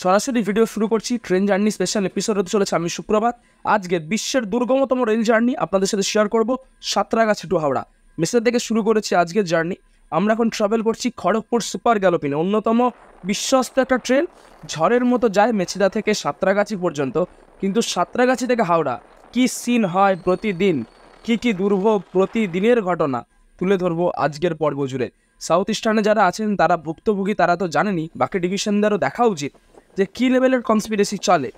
সরাসরি ভিডিও শুরু করছি। ট্রেন জার্নি স্পেশাল এপিসোড হতে চলেছে। আমি সুপ্রভাত। আজকে বিশ্বের দুর্গমতম রেল জার্নি আপনাদের সাথে শেয়ার করব, সাঁতরাগাছি টু হাওড়া। মেসেজ থেকে শুরু করেছি আজকের জার্নি। আমরা এখন ট্রাভেল করছি খড়গপুর সুপার গ্যালোপিনে, অন্যতম বিশ্বস্ত একটা ট্রেন। ঝড়ের মতো যায় মেছিদা থেকে সাঁতরাগাছি পর্যন্ত, কিন্তু সাঁতরাগাছি থেকে হাওড়া কী সিন হয় প্রতিদিন, কী দুর্ভোগ, প্রতিদিনের ঘটনা তুলে ধরবো আজকের পর্ব জুড়ে। সাউথ ইস্টার্নে যারা আছেন তারা ভুক্তভোগী, তারা তো জানেনই, বাকি ডিভিশনদেরও দেখা উচিত যে কী লেভেলের কনস্পিরেসি চলে,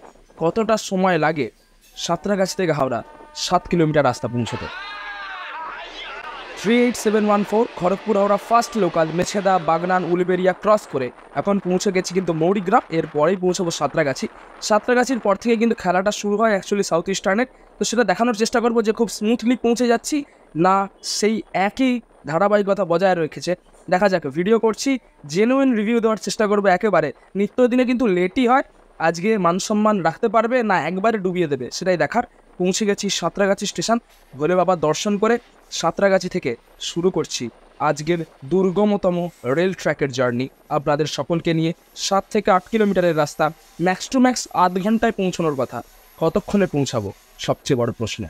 কতটা সময় লাগে সাঁতরাগাছি থেকে হাওড়া 7 কিলোমিটার রাস্তা পৌঁছতে। 38714 Kharagpur Howrah first local Mecheda, Bagnan, Uluberia cross করে এখন পৌঁছে গেছি কিন্তু মৌরিগ্রাম। এরপরেই পৌঁছাবো সাঁতরাগাছি। সাঁতরাগাছির পর থেকে কিন্তু খেলাটা শুরু হয় অ্যাকচুয়ালি সাউথ ইস্টার্নের। তো সেটা দেখানোর চেষ্টা করবো যে খুব স্মুথলি পৌঁছে যাচ্ছি না সেই একই ধারাবাহিকতা বজায় রেখেছে। দেখা যাক, ভিডিও করছি, জেনুইন রিভিউ দেওয়ার চেষ্টা করবো। একেবারে নিত্যদিনে কিন্তু লেটই হয়, আজকে মানসম্মান রাখতে পারবে না একবারে ডুবিয়ে দেবে, সেটাই দেখার। পৌঁছে গেছি সাঁতরাগাছি স্টেশন। ভোলে বাবা দর্শন করে সাঁতরাগাছি থেকে শুরু করছি আজকের দুর্গমতম রেল ট্র্যাকের জার্নি। আপনাদের সকলকে নিয়ে 7 থেকে 8 কিলোমিটারের রাস্তা, ম্যাক্স টু ম্যাক্স আধ ঘন্টায় পৌঁছানোর কথা। কতক্ষণে পৌঁছাবো সবচেয়ে বড় প্রশ্ন।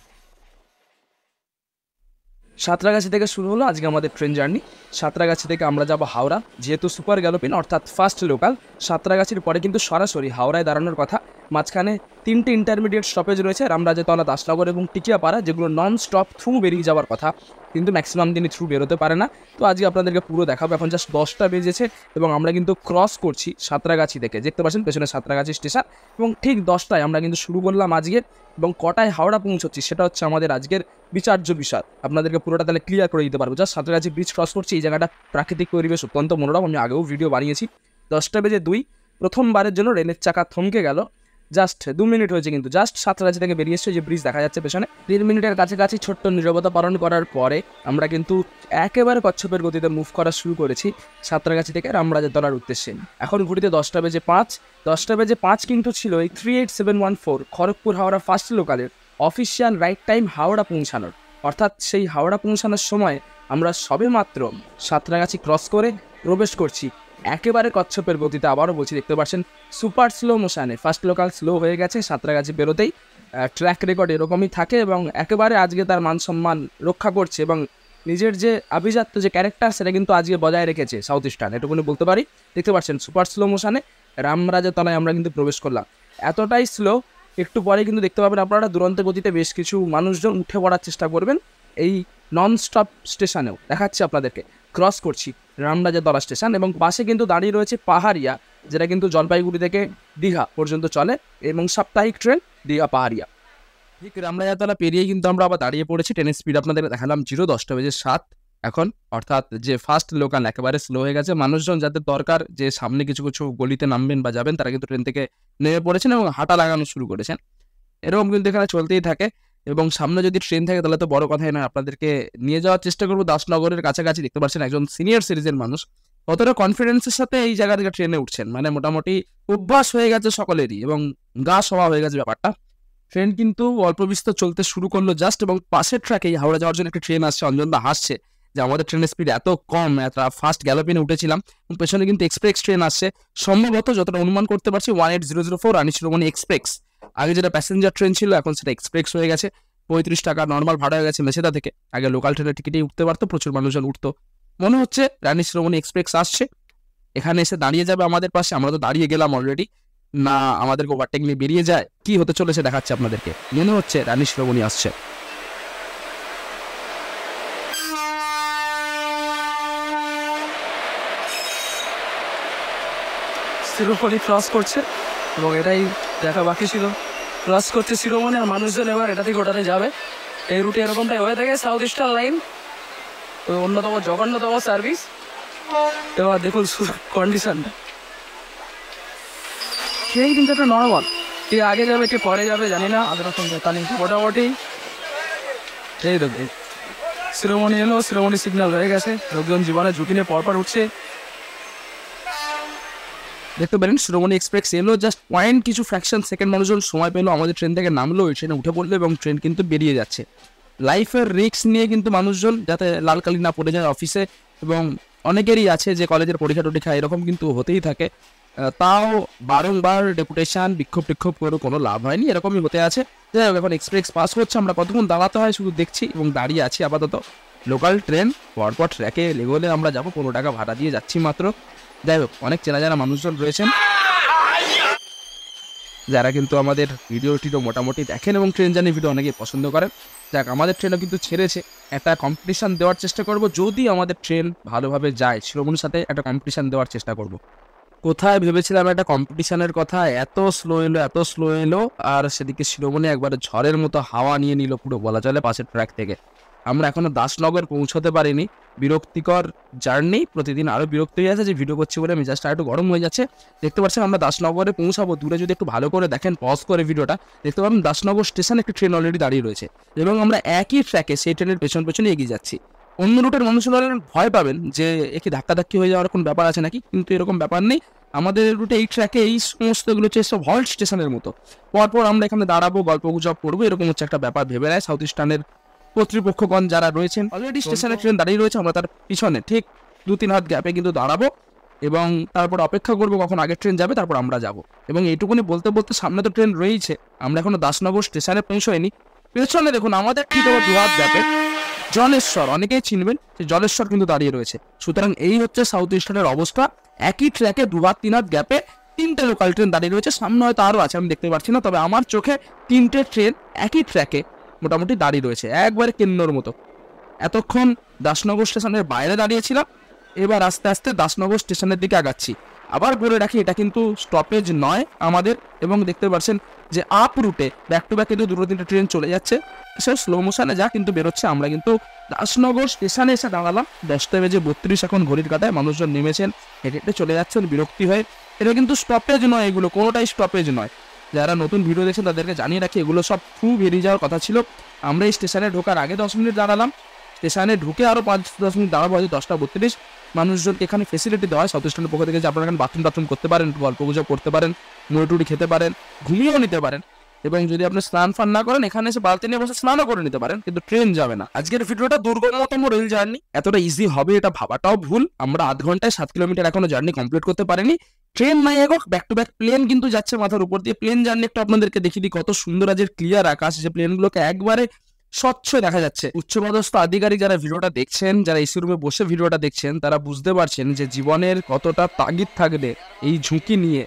সাঁতরাগাছি থেকে শুরু হলো আজকে আমাদের ট্রেন জার্নি। সাঁতরাগাছি থেকে আমরা যাব হাওড়া, যেহেতু সুপার গ্যালোপিন অর্থাৎ ফার্স্ট লোকাল। সাঁতরাগাছির পরে কিন্তু সরাসরি হাওড়ায় দাঁড়ানোর কথা। মাঝখানে 3টে ইন্টারমিডিয়েট স্টপেজ রয়েছে, রামরাজতলা, দাসনগর এবং টিকিয়াপাড়া, যেগুলো নন স্টপ থ্রু বেরিয়ে যাওয়ার কথা, কিন্তু ম্যাক্সিমাম দিনই থ্রু বেরোতে পারে না। তো আজকে আপনাদেরকে পুরো দেখাবো। এখন জাস্ট 10টা বেজেছে এবং আমরা কিন্তু ক্রস করছি সাঁতরাগাছি থেকে। দেখতে পাচ্ছেন পেছনে সাঁতরাগাছি স্টেশন, এবং ঠিক 10টায় আমরা কিন্তু শুরু করলাম আজকে। এবং কটায় হাওড়া পৌঁছচ্ছি সেটা হচ্ছে আমাদের আজকের বিচার্য বিষয়। আপনাদেরকে পুরোটা তাহলে ক্লিয়ার করে দিতে পারবো। জাস্ট সাঁতরাগাছি ব্রিজ ক্রস করছি। এই জায়গাটা প্রাকৃতিক পরিবেশ অত্যন্ত মনোরম, আমি আগেও ভিডিও বানিয়েছি। 10টা বেজে 2 প্রথমবারের জন্য রেলের চাকা থমকে গেল। জাস্ট 2 মিনিট হয়েছে, কিন্তু জাস্ট সাঁতরাগাছি থেকে বেরিয়ে এসছে, যে ব্রিজ দেখা যাচ্ছে পেছনে। 3 মিনিটের কাছাকাছি ছোট্ট নীরবতা পালন করার পরে আমরা কিন্তু একেবারে কচ্ছপের গতিতে মুভ করা শুরু করেছি সাঁতরাগাছি থেকে রামরাজতলার উদ্দেশ্যে। এখন ঘুরিতে 10টা বেজে 5। 10টা বেজে 5 কিন্তু ছিল এই 38714 খড়গপুর হাওড়া ফার্স্ট লোকালের অফিসিয়াল রাইট টাইম হাওড়া পৌঁছানোর। অর্থাৎ সেই হাওড়া পৌঁছানোর সময় আমরা সবে মাত্র সাঁতরাগাছি ক্রস করে প্রবেশ করছি একেবারে কচ্ছপের গতিতে। আবারও বলছি, দেখতে পাচ্ছেন সুপার স্লো মোশনে ফার্স্ট লোকাল স্লো হয়ে গেছে সাঁতরাগাছি বেরোতেই। ট্র্যাক রেকর্ড এরকমই থাকে এবং একেবারে আজকে তার মান সম্মান রক্ষা করছে এবং নিজের যে আভিজাত্য, যে ক্যারেক্টার, সেটা কিন্তু আজকে বজায় রেখেছে সাউথ ইস্টার্ন, এটুকুনি বলতে পারি। দেখতে পাচ্ছেন সুপার স্লো মোশনে রামরাজতলায় আমরা কিন্তু প্রবেশ করলাম। এতটাই স্লো, একটু পরে কিন্তু দেখতে পাবেন আপনারা দুরন্ত গতিতে বেশ কিছু মানুষজন উঠে পড়ার চেষ্টা করবেন এই নন স্টপ স্টেশনেও। দেখাচ্ছি আপনাদেরকে। ক্রস করছি রামরাজতলা স্টেশন এবং পাশে কিন্তু দাঁড়িয়ে রয়েছে পাহাড়িয়া, যেটা কিন্তু জলপাইগুড়ি থেকে দীঘা পর্যন্ত চলে এবং সাপ্তাহিক ট্রেন দীঘা পাহাড়িয়া। ঠিক রামরাজতলা পেরিয়ে কিন্তু আমরা আবার দাঁড়িয়ে পড়েছি। ট্রেনের স্পিড আপনাদের দেখালাম 10টা বেজে 7 এখন, অর্থাৎ যে ফার্স্ট লোকাল একেবারে স্লো হয়ে গেছে। মানুষজন যাদের দরকার যে সামনে কিছু কিছু গলিতে নামবেন বা যাবেন, তারা কিন্তু ট্রেন থেকে নেমে পড়েছেন এবং হাঁটা লাগানো শুরু করেছেন। এরকম কিন্তু এখানে চলতেই থাকে এবং সামনে যদি ট্রেন থাকে তাহলে তো বড় কথাই না। আপনাদেরকে নিয়ে যাওয়ার চেষ্টা করবো দাসনগরের কাছাকাছি। দেখতে পাচ্ছেন একজন সিনিয়র সিটিজেন মানুষ কতটা কনফিডেন্সের সাথে এই জায়গা থেকে ট্রেনে উঠছেন, মানে মোটামুটি অভ্যাস হয়ে গেছে সকলেরই এবং গা সওয়া হয়ে গেছে ব্যাপারটা। ট্রেন কিন্তু অল্প বিস্তর চলতে শুরু করলো জাস্ট, এবং পাশের ট্র্যাকেই হাওড়া যাওয়ার জন্য একটা ট্রেন আসছে। অঞ্জনদা হাসছে যে আমাদের ট্রেনের স্পিড এত কম, এত ফাস্ট গ্যালোপিনে উঠেছিলাম, পেছনে কিন্তু এক্সপ্রেস ট্রেন আসছে। সম্ভবত যতটা অনুমান করতে পারছি 18004 রানী শিরোমণি এক্সপ্রেস। আগে যেটা প্যাসেঞ্জার ট্রেন ছিল এখন সেটা এক্সপ্রেস হয়ে গেছে। 35 টাকা নর্মাল ভাড়া হয়ে গেছে মেছেদা থেকে। আগে লোকাল ট্রেনের টিকিটেই উঠতে পারতো, প্রচুর মানুষজন উঠতো। মনে হচ্ছে রানী শিরোমণি এক্সপ্রেস আসছে, এখানে এসে দাঁড়িয়ে যাবে আমাদের পাশে। আমরা তো দাঁড়িয়ে গেলাম অলরেডি, না আমাদেরকে ওভারটেক নিয়ে বেরিয়ে যায়, কি হতে চলেছে দেখাচ্ছে আপনাদেরকে। মনে হচ্ছে রানী শিরোমণি আসছে। শিরোমণি ক্রস করছে এবং এটাই দেখা বাকি ছিল। ক্রস করছে শিরোমণি আর মানুষজন এবার এটা থেকে ওটাতে যাবে। এই রুটে এরকমটাই হয়ে থাকে। সাউথ ইস্টার্ন লাইন অন্যতম জঘন্যতম সার্ভিস। এবার দেখুন কন্ডিশনটা, সেই কিন্তু একটা নর্মাল, কে আগে যাবে কে পরে যাবে জানি না, মোটামুটি এই দেখুন শিরোমণি এলো, শিরোমণি সিগন্যাল হয়ে গেছে, লোকজন জীবনে ঝুঁকি নিয়ে পরপর উঠছে। দেখতে পারেন শিরোমণি এক্সপ্রেস এলো, জাস্ট পয়েন্ট কিছু ফ্র্যাকশন সেকেন্ড মানুষজন সময় পেলো, আমাদের ট্রেন থেকে নামলো, ওই ট্রেনে উঠে পড়লো এবং ট্রেন কিন্তু বেরিয়ে যাচ্ছে। লাইফের রিস্ক নিয়ে কিন্তু মানুষজন যাতে লাল কালি না পড়ে যায় অফিসে, এবং অনেকেরই আছে যে কলেজের পরীক্ষা টরীক্ষা এরকম কিন্তু হতেই থাকে। তাও বারংবার ডেপুটেশন বিক্ষোভ করে কোনো লাভ হয়নি, এরকমই হতে আছে। যাই হোক, এখন এক্সপ্রেস পাস করছে, আমরা কতক্ষণ দাঁড়াতে হয় শুধু দেখছি এবং দাঁড়িয়ে আছি আপাতত। লোকাল ট্রেন পরপর ট্র্যাকে লেগোলে আমরা যাবো, 15 টাকা ভাড়া দিয়ে যাচ্ছি মাত্র। যাই হোক, অনেক চেনা জানা মানুষজন রয়েছেন যারা কিন্তু আমাদের ভিডিওটিও মোটামুটি দেখেন এবং ট্রেন জার্নি ভিডিও অনেকেই পছন্দ করেন। যাক, আমাদের ট্রেনও কিন্তু ছেড়েছে, একটা কম্পিটিশান দেওয়ার চেষ্টা করব। যদি আমাদের ট্রেন ভালোভাবে যায়, শিরোমণির সাথে একটা কম্পিটিশান দেওয়ার চেষ্টা করব। কোথায় ভেবেছিলাম একটা কম্পিটিশনের কথা, এত স্লো এলো, আর সেদিকে শিরোমণি একবারে ঝড়ের মতো হাওয়া নিয়ে নিল পুরো, বলা চলে, পাশের ট্র্যাক থেকে। আমরা এখনো দাসনগর পৌঁছতে পারিনি। বিরক্তিকর জার্নি, প্রতিদিন আরও বিরক্ত হয়ে আছে যে ভিডিও করছি বলে মেজাজটা একটু গরম হয়ে যাচ্ছে। দেখতে পাচ্ছেন আমরা দাসনগরে পৌঁছাবো, দূরে যদি একটু ভালো করে দেখেন, পজ করে ভিডিওটা দেখতে পাবেন দাসনগর স্টেশনে একটি ট্রেন অলরেডি দাঁড়িয়ে রয়েছে এবং আমরা একই ট্র্যাকে সেই ট্রেনের পেছনে এগিয়ে যাচ্ছি। অন্য রুটের মানুষরা ভয় পাবেন যে একে ধাক্কাধাক্কি হয়ে যাওয়ার কোনো ব্যাপার আছে নাকি, কিন্তু এরকম ব্যাপার নেই। আমাদের রুটে এই ট্র্যাকে এই সমস্তগুলো হচ্ছে সব হল্ট স্টেশনের মতো। পরপর আমরা এখানে দাঁড়াবো, গল্প গুজব করবো, এরকম হচ্ছে একটা ব্যাপার ভেবে নেয় সাউথ ইস্টার্নের কর্তৃপক্ষগণ যারা রয়েছেন। অলরেডি স্টেশনে ট্রেন দাঁড়িয়ে রয়েছে, আমরা তার পিছনে ঠিক 2-3 হাত গ্যাপে কিন্তু দাঁড়াবো এবং তারপর অপেক্ষা করবো কখন আগের ট্রেন যাবে, তারপর আমরা যাব। এবং এইটুকুনি বলতে বলতে সামনে তো ট্রেন রয়েছে, আমরা এখনো দাসনগর স্টেশনে পৌঁছাইনি। পেছনে দেখুন আমাদের ঠিক আবার 2 হাত গ্যাপে জলেশ্বর, অনেকেই চিনবেন যে জলেশ্বর কিন্তু দাঁড়িয়ে রয়েছে। সুতরাং এই হচ্ছে সাউথ ইস্টার্নের অবস্থা। একই ট্র্যাকে 2-3 হাত গ্যাপে 3টে লোকাল ট্রেন দাঁড়িয়ে রয়েছে, সামনে হয়তো আরও আছে, আমি দেখতে পাচ্ছি না, তবে আমার চোখে 3টে ট্রেন একই ট্র্যাকে মোটামুটি দাঁড়িয়ে রয়েছে, একবারে কেন্দ্রর মতো। এতক্ষণ দাসনগর স্টেশনের বাইরে দাঁড়িয়েছিলাম, এবার আস্তে আস্তে দাসনগর স্টেশনের দিকে আগাচ্ছি। আবার বলে রাখি, এটা কিন্তু স্টপেজ নয় আমাদের, এবং দেখতে পাচ্ছেন যে আপ রুটে ব্যাক টু ব্যাক কিন্তু 2-3টে ট্রেন চলে যাচ্ছে, সে স্লো মোশনে যা কিন্তু বেরোচ্ছে। আমরা কিন্তু দাসনগর স্টেশনে এসে দাঁড়ালাম, 10:32 এখন ঘড়ির কাঁটায়। মানুষজন নেমেছেন, হেঁটে হেঁটে চলে যাচ্ছেন বিরক্তি হয়ে। এটা কিন্তু স্টপেজ নয়, এগুলো কোনোটাই স্টপেজ নয়। যারা নতুন ভিডিও দেখছেন তাদেরকে জানিয়ে রাখি, এগুলো সব থ্রু বেরিয়ে যাওয়ার কথা ছিল। আমরা এই স্টেশনে ঢোকার আগে 10 মিনিট দাঁড়ালাম, স্টেশনে ঢুকে আরও 5-10 মিনিট দাঁড়াবো, হয়তো 10:32। মানুষজনকে এখানে ফেসিলিটি দেওয়া হয় সাউথ ইস্টার্নের পক্ষ থেকে যে আপনারা এখানে বাথরুম করতে পারেন, গল্প গুজব করতে পারেন, মুড়ি খেতে পারেন, ঘুমিয়েও নিতে পারেন, এবং যদি আপনি স্নান ফান না করেন এখানে এসে বালতি নিয়ে বসে স্নানও করে নিতে পারেন, কিন্তু ট্রেন যাবে না। আজকের ভিডিওটা দুর্গমতম রেল জার্নি, এতটা ইজি হবে এটা ভাবাটাও ভুল। আমরা আধ ঘন্টায় 7 কিলোমিটার এখনো জার্নি কমপ্লিট করতে পারিনি। ট্রেন নাই এগোক, ব্যাক টু ব্যাক প্লেন কিন্তু যাচ্ছে মাথার উপর দিয়ে। প্লেন জার্নি একটু আপনাদেরকে দেখিয়ে দিই, কত সুন্দর আজের ক্লিয়ার আকাশ, যে প্লেনগুলোকে একবারে স্বচ্ছ দেখা যাচ্ছে। উচ্চপদস্থ আধিকারিক যারা ভিডিওটা দেখছেন, যারা এসি রুমে বসে ভিডিওটা দেখছেন, তারা বুঝতে পারছেন যে জীবনের কতটা তাগিদ থাকলে এই ঝুঁকি নিয়ে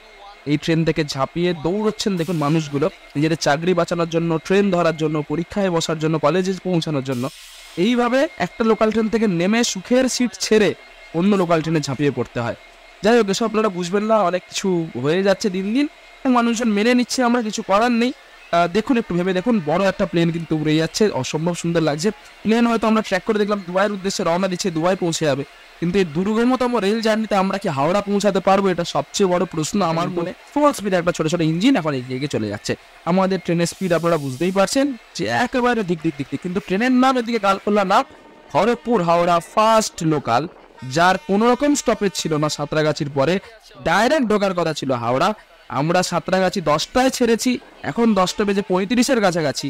এই ট্রেন থেকে ঝাঁপিয়ে দৌড়চ্ছেন। দেখুন মানুষগুলো নিজেদের চাকরি বাঁচানোর জন্য, ট্রেন ধরার জন্য, পরীক্ষায় বসার জন্য, কলেজে পৌঁছানোর জন্য, এইভাবে একটা লোকাল ট্রেন থেকে নেমে সুখের সিট ছেড়ে অন্য লোকাল ট্রেনে ঝাঁপিয়ে পড়তে হয়। যাই হোক, এসব আপনারা বুঝবেন না, অনেক কিছু হয়ে যাচ্ছে দিন দিন, মানুষজন মেনে নিচ্ছে, আমরা কিছু করার নেই। দেখুন, একটু ভেবে দেখুন, বড় একটা প্লেন কিন্তু উড়ে যাচ্ছে, অসম্ভব সুন্দর লাগছে। প্লেন হয়তো আমরা ট্র্যাক করে দেখলাম দুবাইয়ের উদ্দেশ্যে রওনা দিচ্ছে, দুবাই পৌঁছে যাবে, কিন্তু এই দুর্গমতম রেল জার্নিতে আমরা কি হাওড়া পৌঁছাতে পারবো? এটা সবচেয়ে বড় প্রশ্ন আমার মনে। ফুল স্পিডে একটা ছোট ছোট ইঞ্জিন এখন এগিয়ে চলে যাচ্ছে। আমাদের ট্রেনের স্পিড আপনারা বুঝতেই পারছেন যে একেবারে দিক, কিন্তু ট্রেনের নাম এদিকে গালপোল্লা নাম, খড়গপুর হাওড়া ফার্স্ট লোকাল, যার কোনো রকম স্টপেজ ছিল না। সাঁতরাগাছির পরে ডাইরেক্ট ঢোকার কথা ছিল হাওড়া। আমরা সাঁতরাগাছি 10টায় ছেড়েছি, এখন 10:35 কাছাকাছি।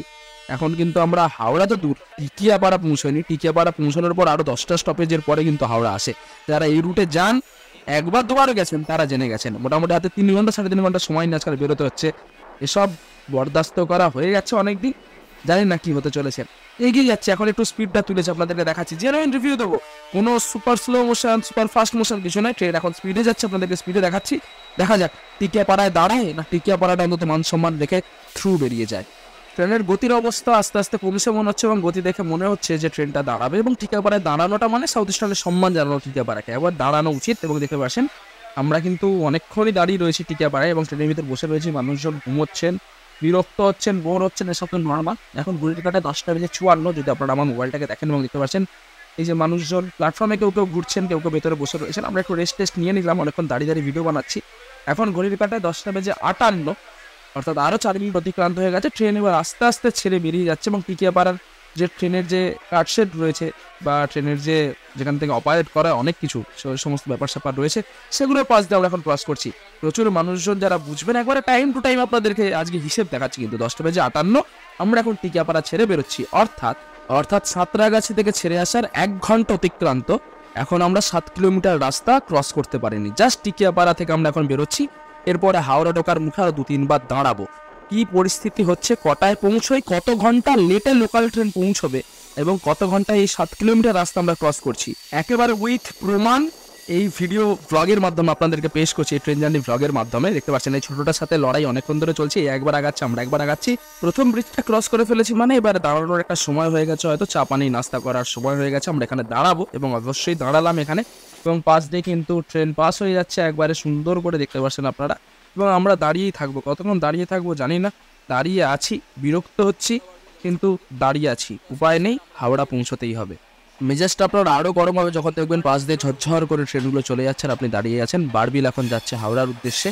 এখন কিন্তু আমরা হাওড়া তো দূর, টিকিয়াপাড়া পৌঁছাইনি। টিকিয়াপাড়া পৌঁছানোর পর আরো 10টা স্টপেজের পরে কিন্তু হাওড়া আসে। যারা এই রুটে যান, একবার দুবারও গেছেন, তারা জেনে গেছেন মোটামুটি হাতে 3 ঘন্টা 3.5 ঘন্টা সময় নিয়ে আজকাল বেরোতে হচ্ছে। এসব বরদাস্ত করা হয়ে যাচ্ছে অনেকদিন, জানি না কি হতে চলেছে। এগিয়ে যাচ্ছে, এখন একটু স্পিডটা তুলেছে, আপনাদেরকে দেখাচ্ছি, জেনুইন রিভিউ দেবো। কোনো super slow motion, super fast motion কিছু নয়, ট্রেন এখন স্পিডে যাচ্ছে, আপনাদেরকে স্পিডে দেখাচ্ছি। দেখা যাক টিকিয়াপাড়ায় দাঁড়ায় না টিকিয়াপাড়াটা অন্তত মান সম্মান রেখে থ্রু বেরিয়ে যায়। ট্রেনের গতির অবস্থা আস্তে আস্তে কমছে মনে হচ্ছে, এবং গতি দেখে মনে হচ্ছে যে ট্রেনটা দাঁড়াবে, এবং টিকিয়াপাড়ায় দাঁড়ানোটা মানে সাউথ ইস্টার্নের সম্মান জানানো টিকিয়াপাড়াকে, একবার দাঁড়ানো উচিত। এবং দেখতে পাচ্ছেন আমরা কিন্তু অনেকক্ষণই দাঁড়িয়ে রয়েছি টিকিয়াপাড়ায়, এবং ট্রেনের ভিতরে বসে রয়েছি, মানুষজন ঘুমোচ্ছেন, বিরক্ত হচ্ছেন, বোর হচ্ছেন, এসব তো নর্মাল। এখন ঘড়ির কাঁটায় 10:54, যদি আপনারা আমার মোবাইলটাকে দেখেন এবং দেখতে পাচ্ছেন এই যে মানুষজন প্ল্যাটফর্মে কেউ ঘুরছেন, কেউ ভেতরে বসে রয়েছেন। আমরা একটু রেস্ট নিয়ে নিলাম, অনেকক্ষণ দাঁড়িয়ে ভিডিও বানাচ্ছি। এখন ঘড়ির কাঁটায় 10:58, অর্থাৎ আরও 4 মিনিট অতিক্রান্ত হয়ে গেছে। ট্রেন এবার আস্তে আস্তে ছেড়ে বেরিয়ে যাচ্ছে, এবং টিকিয়াপাড়ার যে ট্রেনের যে কাটশেড রয়েছে, বা ট্রেনের যেখান থেকে অপারেট করা অনেক কিছু সমস্ত ব্যাপার স্যাপার রয়েছে, সেগুলোর পাশ দিয়ে আমরা এখন ক্রস করছি। প্রচুর মানুষজন যারা বুঝবেন, একবারে টাইম টু টাইম আপনাদেরকে আজকে হিসেব দেখাচ্ছি, কিন্তু 10:58 আমরা এখন টিকিয়াপাড়া ছেড়ে বেরোচ্ছি। অর্থাৎ সাঁতরাগাছি থেকে ছেড়ে আসার 1 ঘন্টা অতিক্রান্ত, এখন আমরা 7 কিলোমিটার রাস্তা ক্রস করতে পারিনি, জাস্ট টিকিয়াপাড়া থেকে আমরা এখন বেরোচ্ছি। এরপরে হাওড়া ঢোকার মুখে আরও 2-3 বার দাঁড়াবো। কি পরিস্থিতি হচ্ছে, কটায় পৌঁছোই, কত ঘন্টা লেটে লোকাল ট্রেন পৌঁছবে এবং কত ঘন্টায় এই 7 কিলোমিটার রাস্তা আমরা ক্রস করছি, একেবারে উইথ প্রমাণ এই ভিডিও ব্লগের মাধ্যমে আপনাদেরকে পেশ করছি। এই ট্রেন জার্নি ব্লগের মাধ্যমে দেখতে পাচ্ছেন এই ছোটটার সাথে লড়াই অনেকক্ষণ ধরে চলছে। একবার আগাচ্ছে, আমরা একবার আগাচ্ছি। প্রথম ব্রিজটা ক্রস করে ফেলেছি, মানে এবারে দাঁড়ানোর একটা সময় হয়ে গেছে, হয়তো চা পানি নাস্তা করার সময় হয়ে গেছে। আমরা এখানে দাঁড়াবো এবং অবশ্যই দাঁড়ালাম এখানে, এবং পাশ দিয়ে কিন্তু ট্রেন পাস হয়ে যাচ্ছে একবারে সুন্দর করে, দেখতে পাচ্ছেন আপনারা। এবং আমরা দাঁড়িয়েই থাকবো, কতক্ষণ দাঁড়িয়ে থাকবো জানি না, দাঁড়িয়ে আছি, বিরক্ত হচ্ছি কিন্তু দাঁড়িয়ে আছি, উপায় নেই, হাওড়া পৌঁছতেই হবে। মেজাজটা আপনার আরও গরম হবে যখন দেখবেন পাশ দিয়ে ঝরঝর করে ট্রেনগুলো চলে যাচ্ছে আর আপনি দাঁড়িয়ে আছেন। বারবিল এখন যাচ্ছে হাওড়ার উদ্দেশ্যে,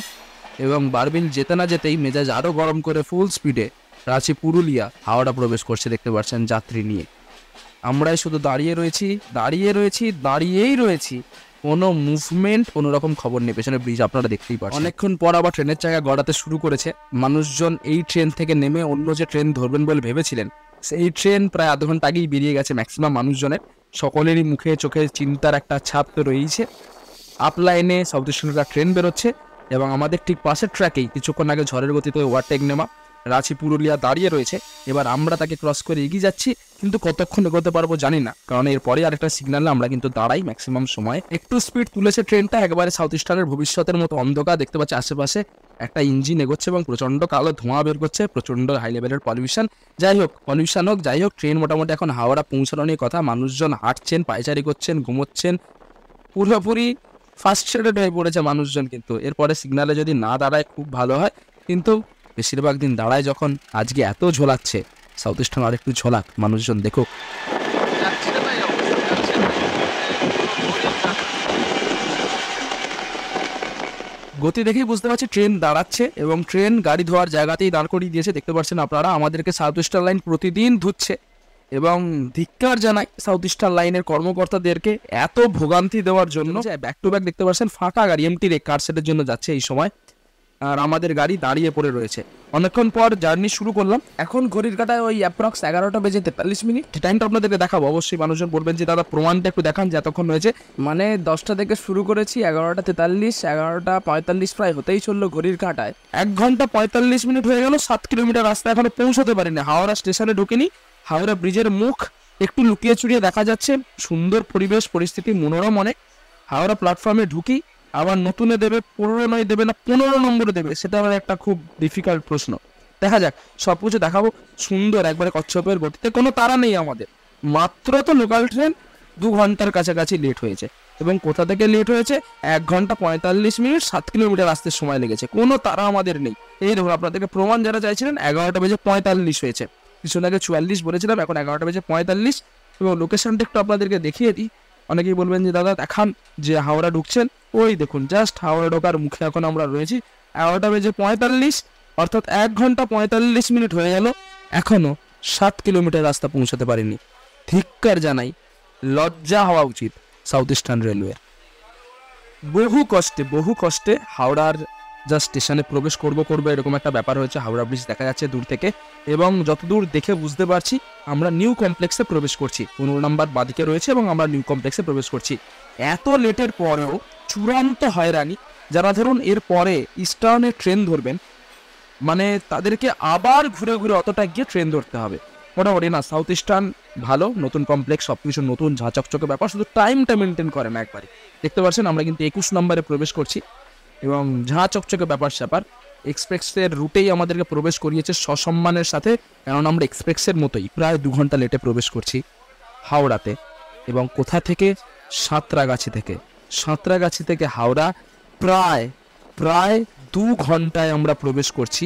এবং বারবিল যেতে না যেতেই মেজাজ আরও গরম করে ফুল স্পিডে রাঁচি পুরুলিয়া হাওড়া প্রবেশ করছে, দেখতে পাচ্ছেন যাত্রী নিয়ে। আমরাই শুধু দাঁড়িয়েই রয়েছি, কোনো মুভমেন্ট, কোনো রকম খবর নেই। পেছনে ব্রিজ আপনারা দেখতেই পাচ্ছেন। অনেকক্ষণ পর আবার ট্রেনের চাকা গড়াতে শুরু করেছে। মানুষজন এই ট্রেন থেকে নেমে অন্য যে ট্রেন ধরবেন বলে ভেবেছিলেন, সেই ট্রেন প্রায় আধ ঘন্টা আগেই বেরিয়ে গেছে ম্যাক্সিমাম মানুষজনের। সকলেরই মুখে চোখে চিন্তার একটা ছাপ তো রয়েছে। আপ লাইনে সাউথ ইস্টার্ন ট্রেন বেরোচ্ছে এবং আমাদের ঠিক পাশের ট্র্যাকেই কিছুক্ষণ আগে ঝড়ের গতিতে ওভারটেক নেওয়া রাঁচি পুরুলিয়া দাঁড়িয়ে রয়েছে। এবার আমরা তাকে ক্রস করে এগিয়ে যাচ্ছি, কিন্তু কতক্ষণ এগোতে পারবো জানি না, কারণ এরপরে আরেকটা সিগন্যালে আমরা কিন্তু দাঁড়াই ম্যাক্সিমাম সময়। একটু স্পিড তুলেছে ট্রেনটা, একেবারে সাউথ ইস্টার্নের ভবিষ্যতের মতো অন্ধকার, দেখতে পাচ্ছি আশেপাশে একটা ইঞ্জিন এগোচ্ছে এবং প্রচণ্ড কালো ধোঁয়া বের করছে, প্রচণ্ড হাই লেভেলের পলিউশন। যাই হোক, ট্রেন মোটামুটি এখন হাওড়া পৌঁছানো নিয়ে কথা। মানুষজন হাঁটছেন, পায়চারি করছেন, ঘুমোচ্ছেন, পুরোপুরি ফার্স্ট্রেটেড হয়ে পড়েছে মানুষজন। কিন্তু এরপরে সিগন্যালে যদি না দাঁড়ায় খুব ভালো হয়, কিন্তু বেশিরভাগ দিন দাঁড়ায় যখন, আজকে এত ঝোলাচ্ছে, সাউথ ইস্টার্ন আর একটু ঝোলাক, মানুষজন দেখুক। গতি দেখেই বুঝতে পারছি ট্রেন দাঁড়াচ্ছে এবং ট্রেন গাড়ি ধোয়ার জায়গাতেই দাঁড় করিয়ে দিয়েছে, দেখতে পাচ্ছেন আপনারা। আমাদেরকে সাউথ ইস্টার্ন লাইন প্রতিদিন ধুচ্ছে এবং ধিক্কার জানাই সাউথ ইস্টার্ন লাইনের কর্মকর্তাদেরকে এত ভোগান্তি দেওয়ার জন্য। ব্যাক টু ব্যাক দেখতে পাচ্ছেন ফাঁকা গাড়ি, এমটি কার সেটের জন্য যাচ্ছে এই সময়, আর আমাদের গাড়ি দাঁড়িয়ে পড়ে রয়েছে। অনেকক্ষণ পর জার্নি শুরু করলাম, এখন ঘড়ির কাটায় ওই অ্যাপ্রক্স 11টা বেজে 43 মিনিট। টাইমটা আপনাদেরকে দেখাবো, অবশ্যই মানুষজন বলবেন যে দাদা প্রমাণটা একটু দেখান যে এতক্ষণ হয়েছে। মানে 10টা থেকে শুরু করেছি, 11টা 43, 11টা 45 প্রায় হতেই চললো ঘড়ির কাটায়। 1 ঘন্টা 45 মিনিট হয়ে গেল, 7 কিলোমিটার রাস্তা এখনো পৌঁছতে পারিনি। হাওড়া স্টেশনে ঢুকিনি, হাওড়া ব্রিজের মুখ একটু লুকিয়ে চুরিয়ে দেখা যাচ্ছে, সুন্দর পরিবেশ পরিস্থিতি মনোরম অনেক। হাওড়া প্ল্যাটফর্মে ঢুকি, আবার নতুনে দেবে 15 নয় দেবে না 15 নম্বরে দেবে, সেটা আমার একটা খুব ডিফিকাল্ট প্রশ্ন। দেখা যাক, সব কিছু দেখাবো সুন্দর একবারে কচ্ছপের গতিতে, কোনো তাড়া নেই আমাদের। মাত্র তো লোকাল ট্রেন 2 ঘন্টার কাছাকাছি লেট হয়েছে, এবং কোথা থেকে লেট হয়েছে, 1 ঘন্টা 45 মিনিট 7 কিলোমিটার আসতে সময় লেগেছে, কোনো তাড়া আমাদের নেই। এই দেখুন, আপনাদেরকে প্রমাণ যারা চাইছিলেন, 11টা বেজে 45 হয়েছে, কিছুদিন আগে 44 বলেছিলাম, এখন 11টা বেজে 45। এবং লোকেশনটা একটু আপনাদেরকে দেখিয়ে দিই। অনেকেই বলবেন যে দাদা দেখান যে হাওড়া ঢুকছেন, ওই দেখুন জাস্ট হাওড়া ঢোকার মুখে এখন আমরা রয়েছি। 11টা বেজে 45, অর্থাৎ 1 ঘন্টা 45 মিনিট হয়ে গেল, এখনো 7 কিলোমিটার রাস্তা পৌঁছাতে পারিনি। ধিক্কার জানাই, লজ্জা হওয়া উচিত সাউথ ইস্টার্ন রেলওয়ে। বহু কষ্টে হাওড়ার যা স্টেশনে প্রবেশ করবো এরকম একটা ব্যাপার হয়েছে। হাওড়া ব্রিজ দেখা যাচ্ছে দূর থেকে, এবং যতদূর দেখে বুঝতে পারছি আমরা নিউ কমপ্লেক্সে প্রবেশ করছি। 15 নম্বর বাদিকে রয়েছে এবং আমরা নিউ কমপ্লেক্সে প্রবেশ করছি। এত লেটের পরেও চূড়ান্ত হয়রানি। যারা ধরুন এর পরে ইস্টার্নের ট্রেন ধরবেন, মানে তাদেরকে আবার ঘুরে ঘুরে অতটা গিয়ে ট্রেন ধরতে হবে। মোটামুটি না, সাউথ ইস্টার্ন ভালো, নতুন কমপ্লেক্স, সব কিছু নতুন, ঝাঁচকচকে ব্যাপার, শুধু টাইমটা মেনটেন করে না একবারে। দেখতে পাচ্ছেন আমরা কিন্তু 21 নম্বরে প্রবেশ করছি এবং ঝাঁ চকচকে ব্যাপার স্যাপার। এক্সপ্রেসের রুটেই আমাদেরকে প্রবেশ করিয়েছে সসম্মানের সাথে, কারণ আমরা এক্সপ্রেসের মতোই প্রায় 2 ঘন্টা লেটে প্রবেশ করছি হাওড়াতে। এবং কোথা থেকে, সাঁতরাগাছি থেকে হাওড়া প্রায় 2 ঘন্টায় আমরা প্রবেশ করছি।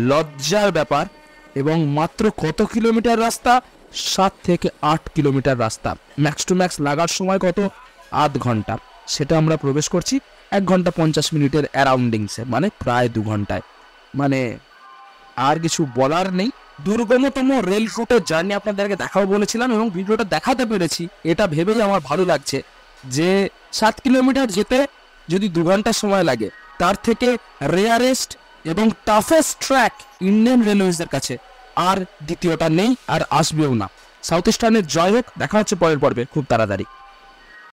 লজ্জার ব্যাপার। এবং মাত্র কত কিলোমিটার রাস্তা, 7 থেকে 8 কিলোমিটার রাস্তা। ম্যাক্স টু ম্যাক্স লাগার সময় কত, আধ ঘন্টা, সেটা আমরা প্রবেশ করছি 1 ঘন্টা 50 মিনিটের অ্যারাউন্ডিংসে, মানে প্রায় 2 ঘন্টায়। মানে আর কিছু বলার নেই। দুর্গমতম রেল রুটের জার্নি আপনাদেরকে দেখাবো বলেছিলাম এবং ভিডিওটা দেখাতে পেরেছি, এটা ভেবেই আমার ভালো লাগছে যে 7 কিলোমিটার যেতে যদি 2 ঘন্টা সময় লাগে, তার থেকে রেয়ারেস্ট এবং টাফেস্ট ট্র্যাক ইন্ডিয়ান রেলওয়েজের কাছে আর দ্বিতীয়টা নেই, আর আসবেও না। সাউথ ইস্টার্নের জয় হোক। দেখা হচ্ছে পরের পর্বে খুব তাড়াতাড়ি।